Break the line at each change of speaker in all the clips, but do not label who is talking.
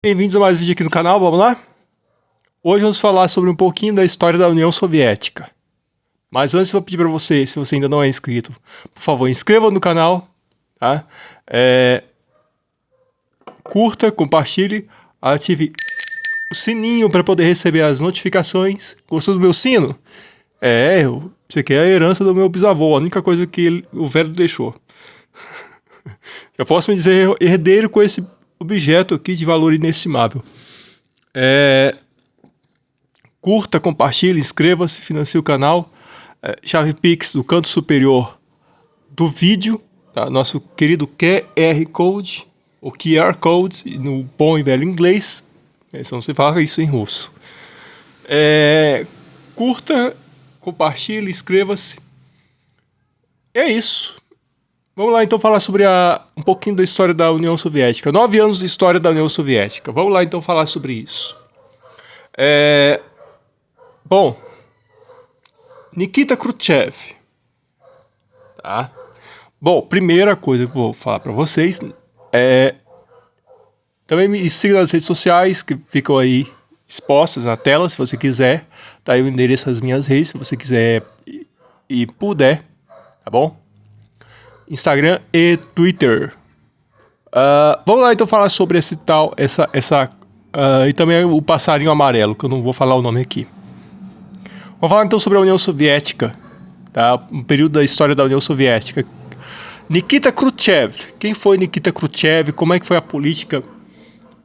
Bem-vindos a mais um vídeo aqui no canal, vamos lá? Hoje vamos falar sobre um pouquinho da história da União Soviética. Mas antes eu vou pedir para você, se você ainda não é inscrito, por favor, inscreva no canal, tá? Curta, compartilhe, ative o sininho para poder receber as notificações. Gostou do meu sino? Isso aqui é a herança do meu bisavô, a única coisa que o velho deixou. Eu posso me dizer herdeiro com esse objeto aqui de valor inestimável. Curta, compartilhe, inscreva-se, financie o canal. Chave Pix do canto superior do vídeo, tá? Nosso querido QR Code, o QR Code, no bom e velho inglês. Só não se fala isso em russo. Curta, compartilhe, inscreva-se. É isso. Vamos lá então falar sobre um pouquinho da história da União Soviética. 9 anos de história da União Soviética. Vamos lá então falar sobre isso. Bom, Nikita Khrushchev. Tá? Bom, primeira coisa que eu vou falar para vocês também me siga nas redes sociais que ficam aí expostas na tela, se você quiser. Tá aí o endereço das minhas redes, se você quiser e puder, tá bom? Instagram e Twitter. Vamos lá então falar sobre esse tal, e também o passarinho amarelo, que eu não vou falar o nome aqui. Vamos falar então sobre a União Soviética, tá? Um período da história da União Soviética. Nikita Khrushchev. Quem foi Nikita Khrushchev? Como é que foi a política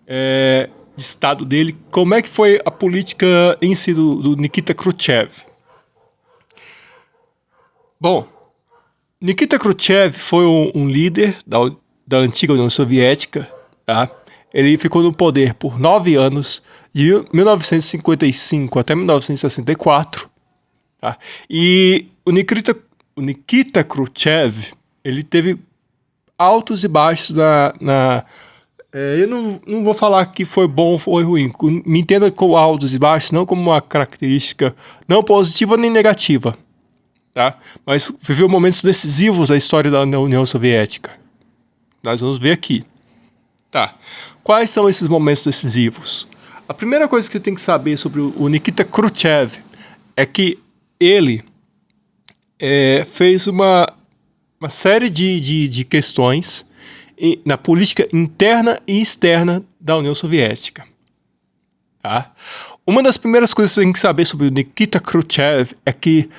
de Estado dele? Como é que foi a política em si do Nikita Khrushchev? Bom, Nikita Khrushchev foi um líder da antiga União Soviética, tá? Ele ficou no poder por 9 anos, de 1955 até 1964. Tá? E o Nikita Khrushchev, ele teve altos e baixos eu não vou falar que foi bom ou foi ruim. Me entenda como altos e baixos, não como uma característica não positiva nem negativa. Tá? Mas viveu momentos decisivos da história da União Soviética. Nós vamos ver aqui. Tá. Quais são esses momentos decisivos? A primeira coisa que você tem que saber sobre o Nikita Khrushchev é que ele fez uma série de questões na política interna e externa da União Soviética. Tá? Uma das primeiras coisas que você tem que saber sobre o Nikita Khrushchev é que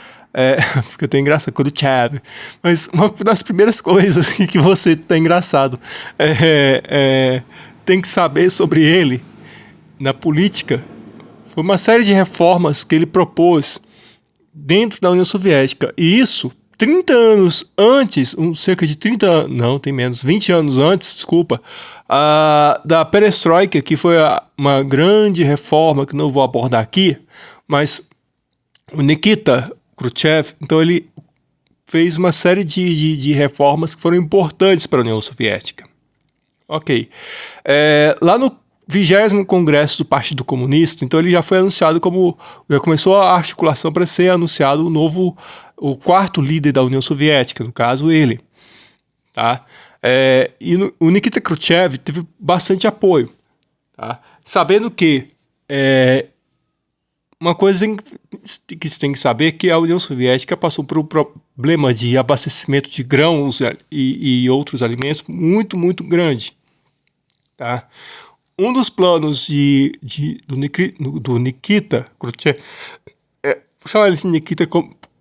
porque eu tenho engraçado, Khrushchev, mas uma das primeiras coisas que você tá engraçado tem que saber sobre ele na política foi uma série de reformas que ele propôs dentro da União Soviética, e isso 30 anos antes, cerca de 30 anos, não, tem menos, 20 anos antes, desculpa, da Perestroika, que foi uma grande reforma que não vou abordar aqui, mas o Nikita Khrushchev, então ele fez uma série de reformas que foram importantes para a União Soviética. Ok. Lá no 20º Congresso do Partido Comunista, então ele já foi anunciado já começou a articulação para ser anunciado o quarto líder da União Soviética, no caso ele. Tá? O Nikita Khrushchev teve bastante apoio. Tá? Sabendo que uma coisa que você tem que saber é que a União Soviética passou por um problema de abastecimento de grãos e outros alimentos muito, muito grande. Tá? Um dos planos do Nikita Khrushchev, vou chamar ele de Nikita de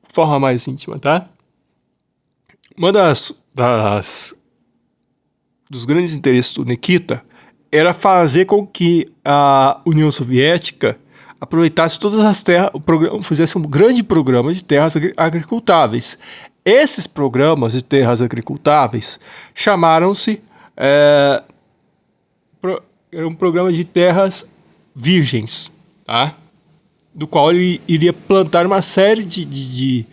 forma mais íntima, tá? Uma dos grandes interesses do Nikita era fazer com que a União Soviética aproveitasse todas as terras, fizesse um grande programa de terras agricultáveis. Esses programas de terras agricultáveis chamaram-se era um programa de terras virgens, tá? Do qual ele iria plantar uma série de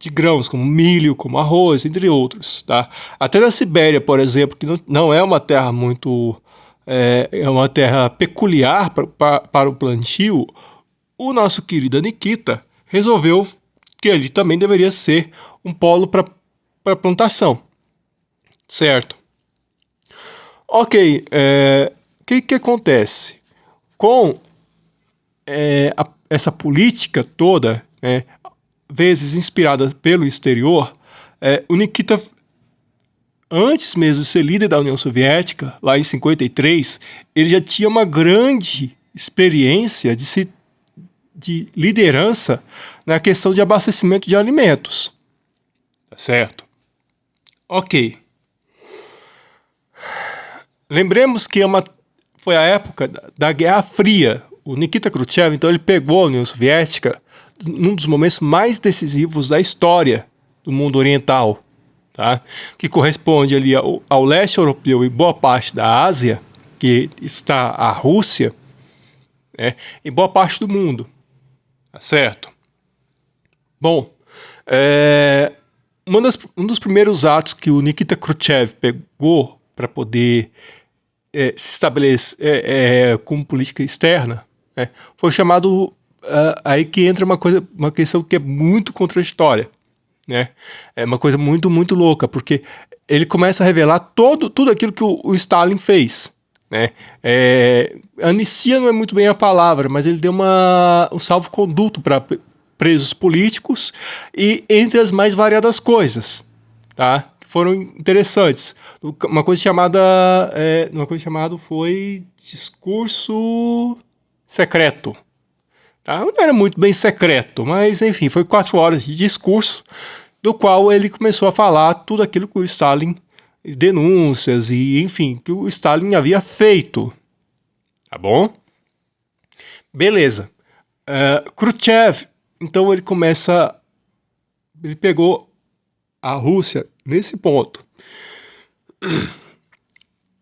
grãos, como milho, como arroz, entre outros, tá? Até na Sibéria, por exemplo, que não é uma terra muito é uma terra peculiar para o plantio, o nosso querido Nikita resolveu que ali também deveria ser um polo para plantação, certo? Ok, o que acontece? Com essa política toda, vezes inspirada pelo exterior, o Nikita, antes mesmo de ser líder da União Soviética, lá em 53, ele já tinha uma grande experiência de liderança na questão de abastecimento de alimentos. Tá certo? Ok. Lembremos que foi a época da Guerra Fria. O Nikita Khrushchev, então, ele pegou a União Soviética num dos momentos mais decisivos da história do mundo oriental, tá? Que corresponde ali ao leste europeu e boa parte da Ásia, que está a Rússia, e boa parte do mundo, tá certo? Bom, um dos primeiros atos que o Nikita Khrushchev pegou para poder se estabelecer como política externa, foi chamado, aí que entra uma questão que é muito contraditória, é uma coisa muito, muito louca, porque ele começa a revelar tudo aquilo que o Stalin fez. Anistia não é muito bem a palavra, mas ele deu um salvo-conduto para presos políticos e entre as mais variadas coisas, tá? Que foram interessantes. Uma coisa chamada foi discurso secreto. Tá? Não era muito bem secreto, mas enfim, foi 4 horas de discurso, do qual ele começou a falar tudo aquilo que o Stalin, denúncias e enfim, que o Stalin havia feito. Tá bom? Beleza. Khrushchev, então ele pegou a Rússia nesse ponto.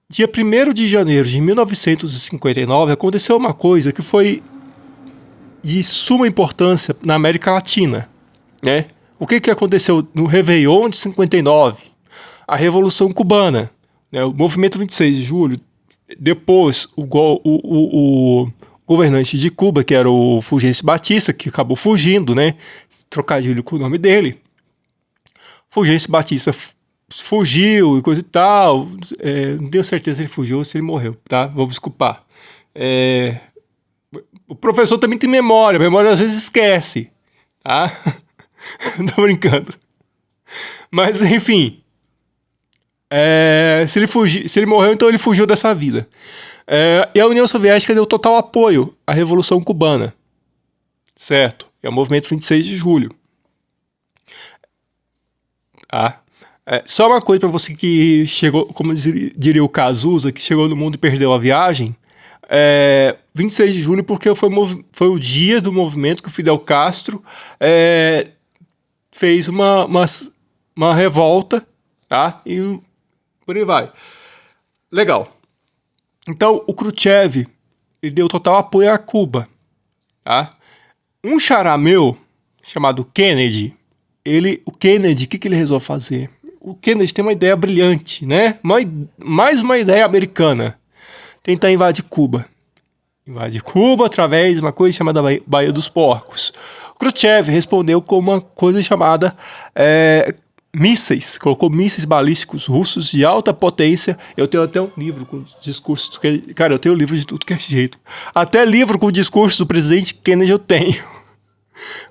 Dia 1º de janeiro de 1959 aconteceu uma coisa que foi de suma importância na América Latina, O que aconteceu no Réveillon de 59? A Revolução Cubana, o movimento 26 de julho, depois o governante de Cuba, que era o Fulgêncio Batista, que acabou fugindo, trocadilho com o nome dele. Fulgêncio Batista fugiu e coisa e tal, não tenho certeza se ele fugiu ou se ele morreu, tá? Vou desculpar. O professor também tem memória, a memória às vezes esquece, tá? Tô brincando. Mas, enfim, se ele morreu, então ele fugiu dessa vida. E a União Soviética deu total apoio à Revolução Cubana, certo? É o movimento 26 de julho. Tá? Só uma coisa para você que chegou, como diria o Cazuza, que chegou no mundo e perdeu a viagem. 26 de julho porque foi o dia do movimento que o Fidel Castro fez uma revolta, tá? E por aí vai. Legal. Então, o Khrushchev ele deu total apoio a Cuba, tá? Um xará meu, chamado Kennedy, o Kennedy, o que ele resolveu fazer? O Kennedy tem uma ideia brilhante, mais uma ideia americana. Tentar invadir Cuba. Invadir Cuba através de uma coisa chamada Baía dos Porcos. Khrushchev respondeu com uma coisa chamada mísseis. Colocou mísseis balísticos russos de alta potência. Eu tenho até um livro com discursos. Cara, eu tenho livro de tudo que é jeito. Até livro com discursos do presidente Kennedy eu tenho.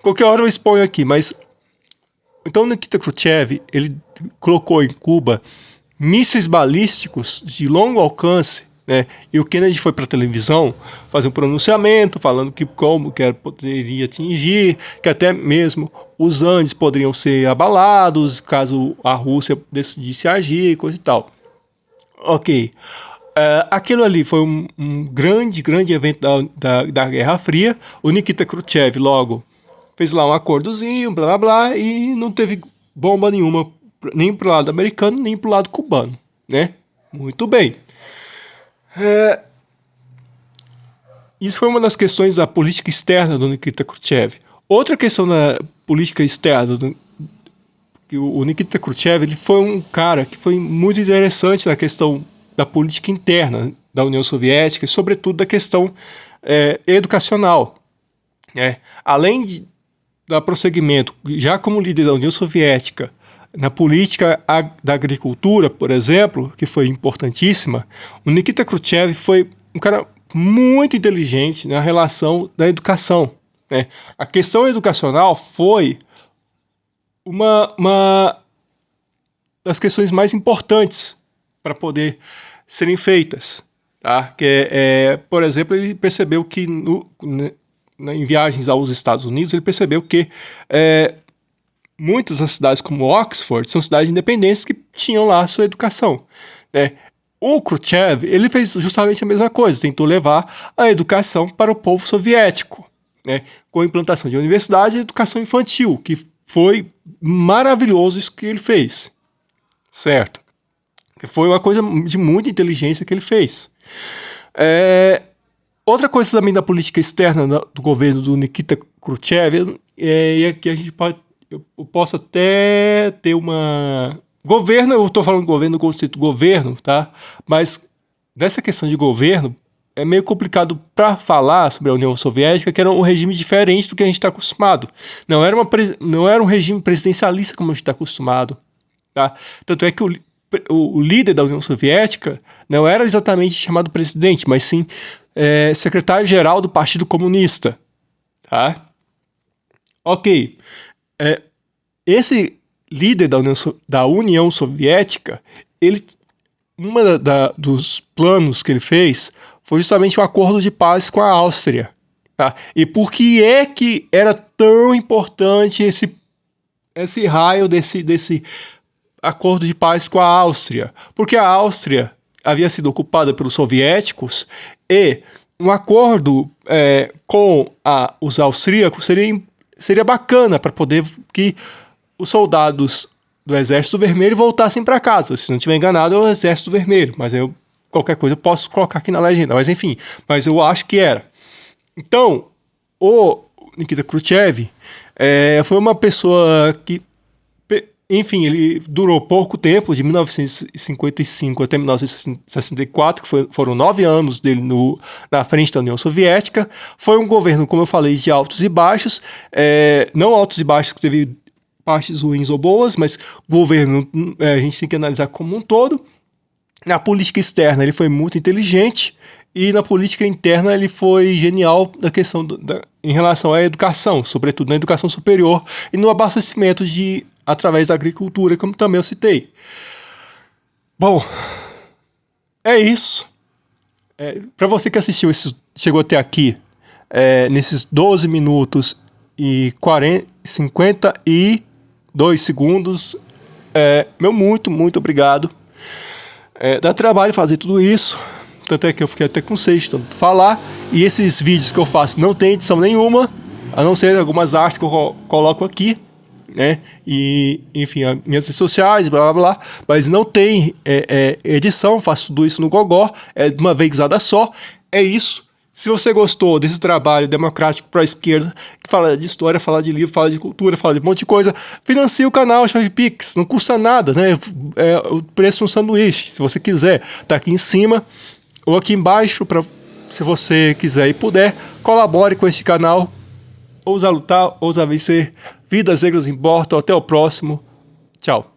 Qualquer hora eu exponho aqui, mas... Então, Nikita Khrushchev, ele colocou em Cuba mísseis balísticos de longo alcance, e o Kennedy foi para a televisão fazer um pronunciamento falando como poderia atingir, que até mesmo os Andes poderiam ser abalados caso a Rússia decidisse agir, coisa e tal. Ok. Aquilo ali foi um grande evento da Guerra Fria. O Nikita Khrushchev logo fez lá um acordozinho, blá blá blá, e não teve bomba nenhuma, nem pro lado americano, nem pro lado cubano, Muito bem. Isso foi uma das questões da política externa do Nikita Khrushchev. Outra questão da política externa que o Nikita Khrushchev ele foi um cara que foi muito interessante na questão da política interna da União Soviética e sobretudo da questão educacional. Além da prosseguimento, já como líder da União Soviética, na política da agricultura, por exemplo, que foi importantíssima, o Nikita Khrushchev foi um cara muito inteligente na relação da educação, né? A questão educacional foi uma das questões mais importantes para poder serem feitas, tá? Por exemplo, ele percebeu que em viagens aos Estados Unidos, ele percebeu que muitas das cidades como Oxford são cidades independentes que tinham lá a sua educação, né? O Khrushchev, ele fez justamente a mesma coisa, tentou levar a educação para o povo soviético, né? Com a implantação de universidades e educação infantil, que foi maravilhoso isso que ele fez, certo? Foi uma coisa de muita inteligência que ele fez. Outra coisa também da política externa do governo do Nikita Khrushchev é que a gente eu posso até ter uma... Governo, eu estou falando governo no conceito governo, tá? Mas nessa questão de governo, é meio complicado para falar sobre a União Soviética, que era um regime diferente do que a gente está acostumado. Não era um regime presidencialista como a gente está acostumado, tá? Tanto é que o líder da União Soviética não era exatamente chamado presidente, mas sim secretário-geral do Partido Comunista, tá? Ok. Esse líder da União Soviética, dos planos que ele fez foi justamente um acordo de paz com a Áustria. Tá? E por que é que era tão importante esse raio desse acordo de paz com a Áustria? Porque a Áustria havia sido ocupada pelos soviéticos e um acordo com os austríacos seria bacana para poder que os soldados do Exército Vermelho voltassem para casa. Se não estiver enganado, é o Exército Vermelho, mas qualquer coisa eu posso colocar aqui na legenda, mas enfim, mas eu acho que era. Então, o Nikita Khrushchev foi uma pessoa que, enfim, ele durou pouco tempo, de 1955 até 1964, que foram 9 anos dele na frente da União Soviética. Foi um governo, como eu falei, de altos e baixos, não altos e baixos que teve partes ruins ou boas, mas o governo a gente tem que analisar como um todo. Na política externa ele foi muito inteligente e na política interna ele foi genial na questão em relação à educação, sobretudo na educação superior e no abastecimento através da agricultura, como também eu citei. Bom, é isso. Para você que assistiu, chegou até aqui, nesses 12 minutos e 52 segundos, meu muito obrigado. Dá trabalho fazer tudo isso, tanto é que eu fiquei até com sede de tanto falar, e esses vídeos que eu faço não tem edição nenhuma, a não ser algumas artes que eu coloco aqui, né? E enfim, as minhas redes sociais, blá blá blá, mas não tem edição, faço tudo isso no Gogó, de uma vezada só. É isso. Se você gostou desse trabalho democrático para a esquerda, que fala de história, fala de livro, fala de cultura, fala de um monte de coisa, financie o canal Chave Pix, não custa nada, né? O preço de um sanduíche, se você quiser, tá aqui em cima ou aqui embaixo, se você quiser e puder, colabore com este canal. Ousa lutar, ousa vencer, vidas negras importam. Até o próximo, tchau.